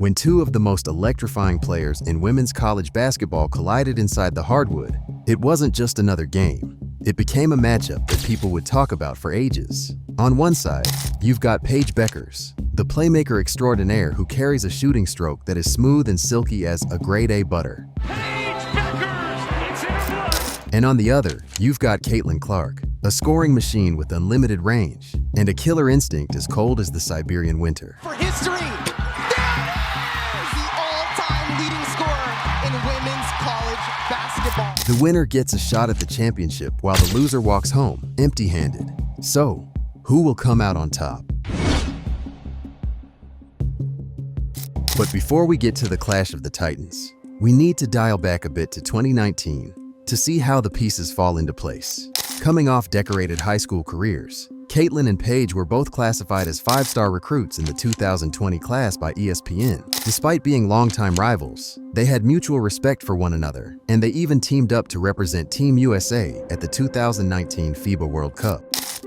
When two of the most electrifying players in women's college basketball collided inside the hardwood, it wasn't just another game. It became a matchup that people would talk about for ages. On one side, you've got Paige Bueckers, the playmaker extraordinaire who carries a shooting stroke that is smooth and silky as a grade A butter. Paige Bueckers, it's in her blood. And on the other, you've got Caitlin Clark, a scoring machine with unlimited range and a killer instinct as cold as the Siberian winter. For history, there it is! The all-time leading scorer in women's college basketball. The winner gets a shot at the championship while the loser walks home empty-handed. So, who will come out on top? But before we get to the clash of the Titans, we need to dial back a bit to 2019 to see how the pieces fall into place. Coming off decorated high school careers, Caitlin and Paige were both classified as five-star recruits in the 2020 class by ESPN. Despite being longtime rivals, they had mutual respect for one another, and they even teamed up to represent Team USA at the 2019 FIBA World Cup.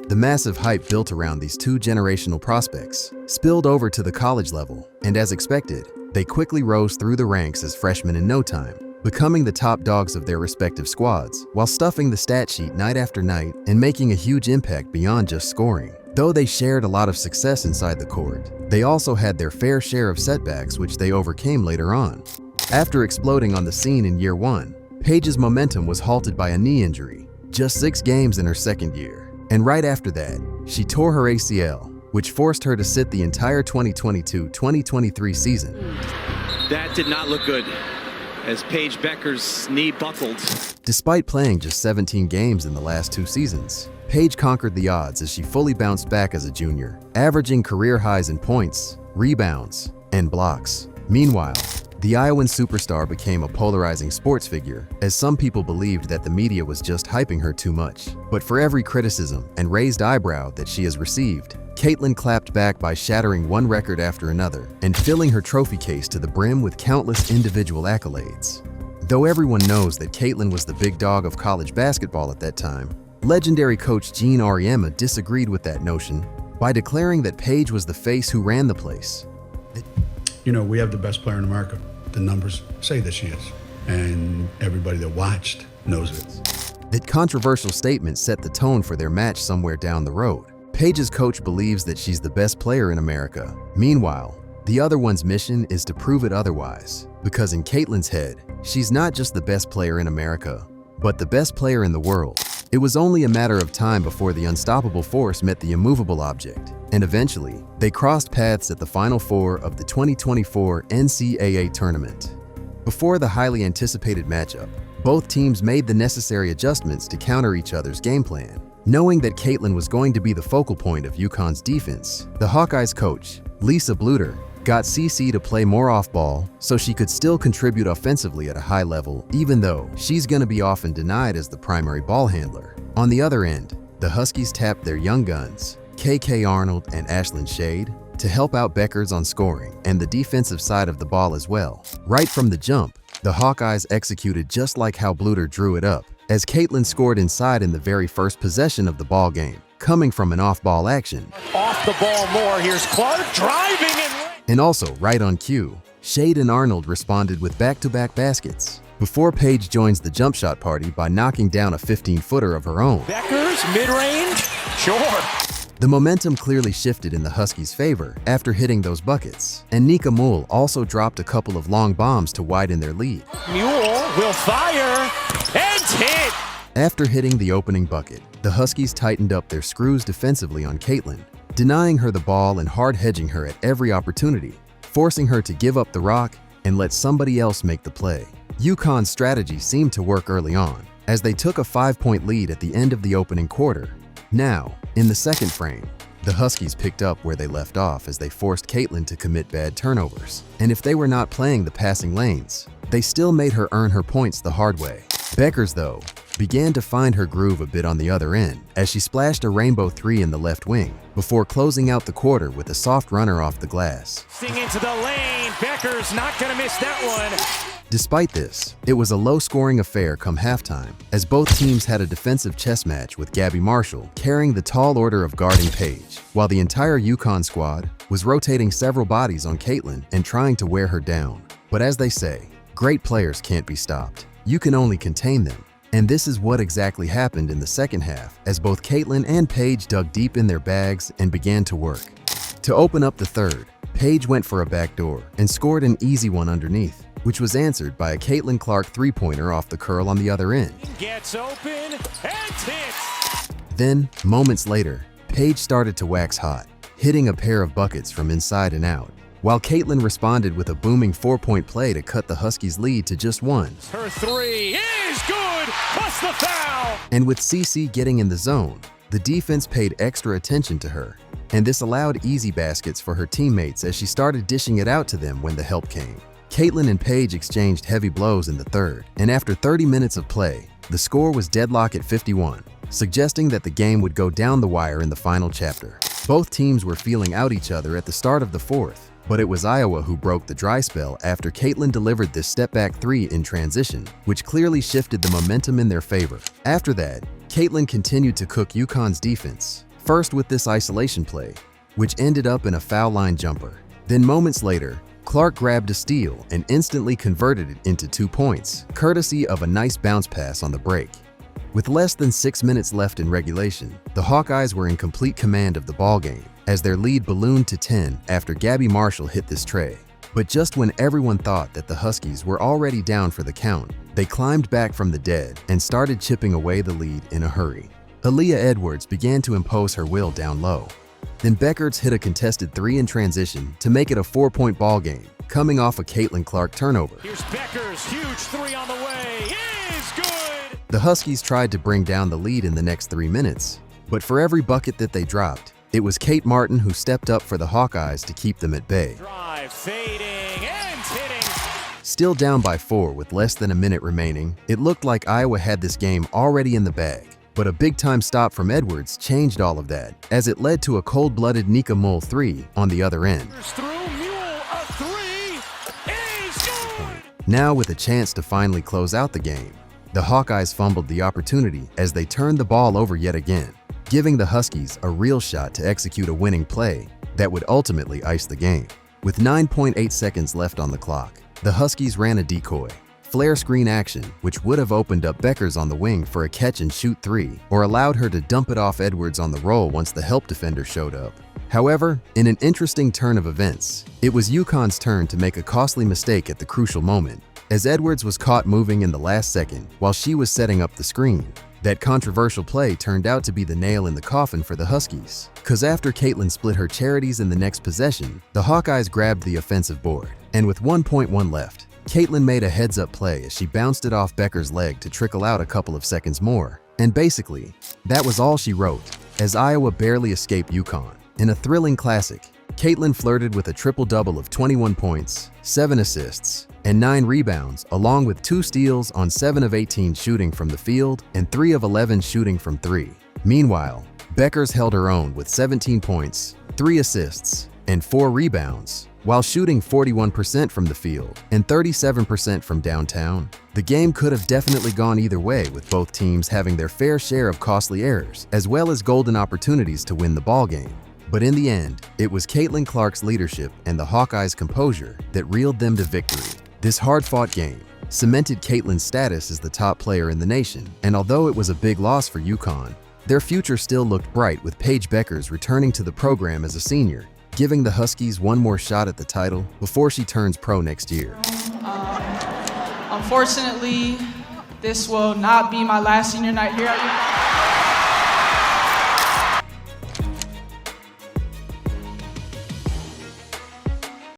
The massive hype built around these two generational prospects spilled over to the college level, and as expected, they quickly rose through the ranks as freshmen in no time, becoming the top dogs of their respective squads while stuffing the stat sheet night after night and making a huge impact beyond just scoring. Though they shared a lot of success inside the court, they also had their fair share of setbacks which they overcame later on. After exploding on the scene in year one, Paige's momentum was halted by a knee injury, just 6 games in her second year. And right after that, she tore her ACL, which forced her to sit the entire 2022-2023 season. That did not look good as Paige Bueckers' knee buckled. Despite playing just 17 games in the last 2 seasons, Paige conquered the odds as she fully bounced back as a junior, averaging career highs in points, rebounds, and blocks. Meanwhile, the Iowan superstar became a polarizing sports figure, as some people believed that the media was just hyping her too much. But for every criticism and raised eyebrow that she has received, Caitlin clapped back by shattering one record after another and filling her trophy case to the brim with countless individual accolades. Though everyone knows that Caitlin was the big dog of college basketball at that time, legendary coach Gene Auriemma disagreed with that notion by declaring that Paige was the face who ran the place. You know, we have the best player in America. The numbers say that she is, and everybody that watched knows it. That controversial statement set the tone for their match somewhere down the road. Paige's coach believes that she's the best player in America. Meanwhile, the other one's mission is to prove it otherwise, because in Caitlin's head, she's not just the best player in America, but the best player in the world. It was only a matter of time before the unstoppable force met the immovable object, and eventually, they crossed paths at the Final Four of the 2024 NCAA tournament. Before the highly anticipated matchup, both teams made the necessary adjustments to counter each other's game plan. Knowing that Caitlin was going to be the focal point of UConn's defense, the Hawkeyes coach, Lisa Bluter, got CC to play more off-ball so she could still contribute offensively at a high level, even though she's going to be often denied as the primary ball handler. On the other end, the Huskies tapped their young guns, KK Arnold and Ashlyn Shade, to help out Bueckers on scoring and the defensive side of the ball as well. Right from the jump, the Hawkeyes executed just like how Bluter drew it up, as Caitlin scored inside in the very first possession of the ball game, coming from an off-ball action. Off the ball more, here's Clark driving And also, right on cue, Shade and Arnold responded with back-to-back baskets, before Paige joins the jump shot party by knocking down a 15-footer of her own. Bueckers, mid-range, sure. The momentum clearly shifted in the Huskies' favor after hitting those buckets, and Nika Moule also dropped a couple of long bombs to widen their lead. Mule will fire, and hit. After hitting the opening bucket, the Huskies tightened up their screws defensively on Caitlin, denying her the ball and hard hedging her at every opportunity, forcing her to give up the rock and let somebody else make the play. UConn's strategy seemed to work early on, as they took a 5-point lead at the end of the opening quarter. Now, in the second frame, the Huskies picked up where they left off as they forced Caitlin to commit bad turnovers. And if they were not playing the passing lanes, they still made her earn her points the hard way. Bueckers, though, began to find her groove a bit on the other end as she splashed a rainbow three in the left wing before closing out the quarter with a soft runner off the glass. Sing into the lane. Bueckers not going to miss that one. Despite this, it was a low-scoring affair come halftime, as both teams had a defensive chess match with Gabby Marshall carrying the tall order of guarding Paige, while the entire UConn squad was rotating several bodies on Caitlin and trying to wear her down. But as they say, great players can't be stopped. You can only contain them. And this is what exactly happened in the second half, as both Caitlin and Paige dug deep in their bags and began to work. To open up the third, Paige went for a backdoor and scored an easy one underneath, which was answered by a Caitlin Clark three-pointer off the curl on the other end. Gets open and hits. Then, moments later, Paige started to wax hot, hitting a pair of buckets from inside and out, while Caitlin responded with a booming four-point play to cut the Huskies' lead to just one. Her three is good, plus the foul. And with CC getting in the zone, the defense paid extra attention to her, and this allowed easy baskets for her teammates as she started dishing it out to them when the help came. Caitlin and Paige exchanged heavy blows in the third, and after 30 minutes of play, the score was deadlock at 51, suggesting that the game would go down the wire in the final chapter. Both teams were feeling out each other at the start of the fourth, but it was Iowa who broke the dry spell after Caitlin delivered this step-back three in transition, which clearly shifted the momentum in their favor. After that, Caitlin continued to cook UConn's defense, first with this isolation play, which ended up in a foul line jumper. Then moments later, Clark grabbed a steal and instantly converted it into 2 points, courtesy of a nice bounce pass on the break. With less than 6 minutes left in regulation, the Hawkeyes were in complete command of the ballgame, as their lead ballooned to 10 after Gabby Marshall hit this tray. But just when everyone thought that the Huskies were already down for the count, they climbed back from the dead and started chipping away the lead in a hurry. Aaliyah Edwards began to impose her will down low. Then Bueckers hit a contested three in transition to make it a 4-point ball game, coming off a Caitlin Clark turnover. Here's Bueckers, huge three on the way, is good! The Huskies tried to bring down the lead in the next 3 minutes, but for every bucket that they dropped, it was Kate Martin who stepped up for the Hawkeyes to keep them at bay. Drive, fading, and hitting. Still down by 4 with less than a minute remaining, it looked like Iowa had this game already in the bag. But a big-time stop from Edwards changed all of that, as it led to a cold-blooded Nika Mull three on the other end. Through Mule, a three is good! Now with a chance to finally close out the game, the Hawkeyes fumbled the opportunity as they turned the ball over yet again, giving the Huskies a real shot to execute a winning play that would ultimately ice the game. With 9.8 seconds left on the clock, the Huskies ran a decoy, flare screen action, which would have opened up Bueckers on the wing for a catch-and-shoot three, or allowed her to dump it off Edwards on the roll once the help defender showed up. However, in an interesting turn of events, it was UConn's turn to make a costly mistake at the crucial moment, as Edwards was caught moving in the last second while she was setting up the screen. That controversial play turned out to be the nail in the coffin for the Huskies, cause after Caitlin split her charities in the next possession, the Hawkeyes grabbed the offensive board, and with 1.1 left, Caitlin made a heads-up play as she bounced it off Bueckers' leg to trickle out a couple of seconds more. And basically, that was all she wrote, as Iowa barely escaped UConn. In a thrilling classic, Caitlin flirted with a triple-double of 21 points, 7 assists, and 9 rebounds, along with 2 steals on 7 of 18 shooting from the field and 3 of 11 shooting from 3. Meanwhile, Bueckers held her own with 17 points, 3 assists, and 4 rebounds, while shooting 41% from the field and 37% from downtown. The game could have definitely gone either way, with both teams having their fair share of costly errors, as well as golden opportunities to win the ballgame. But in the end, it was Caitlin Clark's leadership and the Hawkeyes' composure that reeled them to victory. This hard-fought game cemented Caitlin's status as the top player in the nation, and although it was a big loss for UConn, their future still looked bright with Paige Bueckers returning to the program as a senior, giving the Huskies one more shot at the title before she turns pro next year. Unfortunately, this will not be my last senior night here at UConn.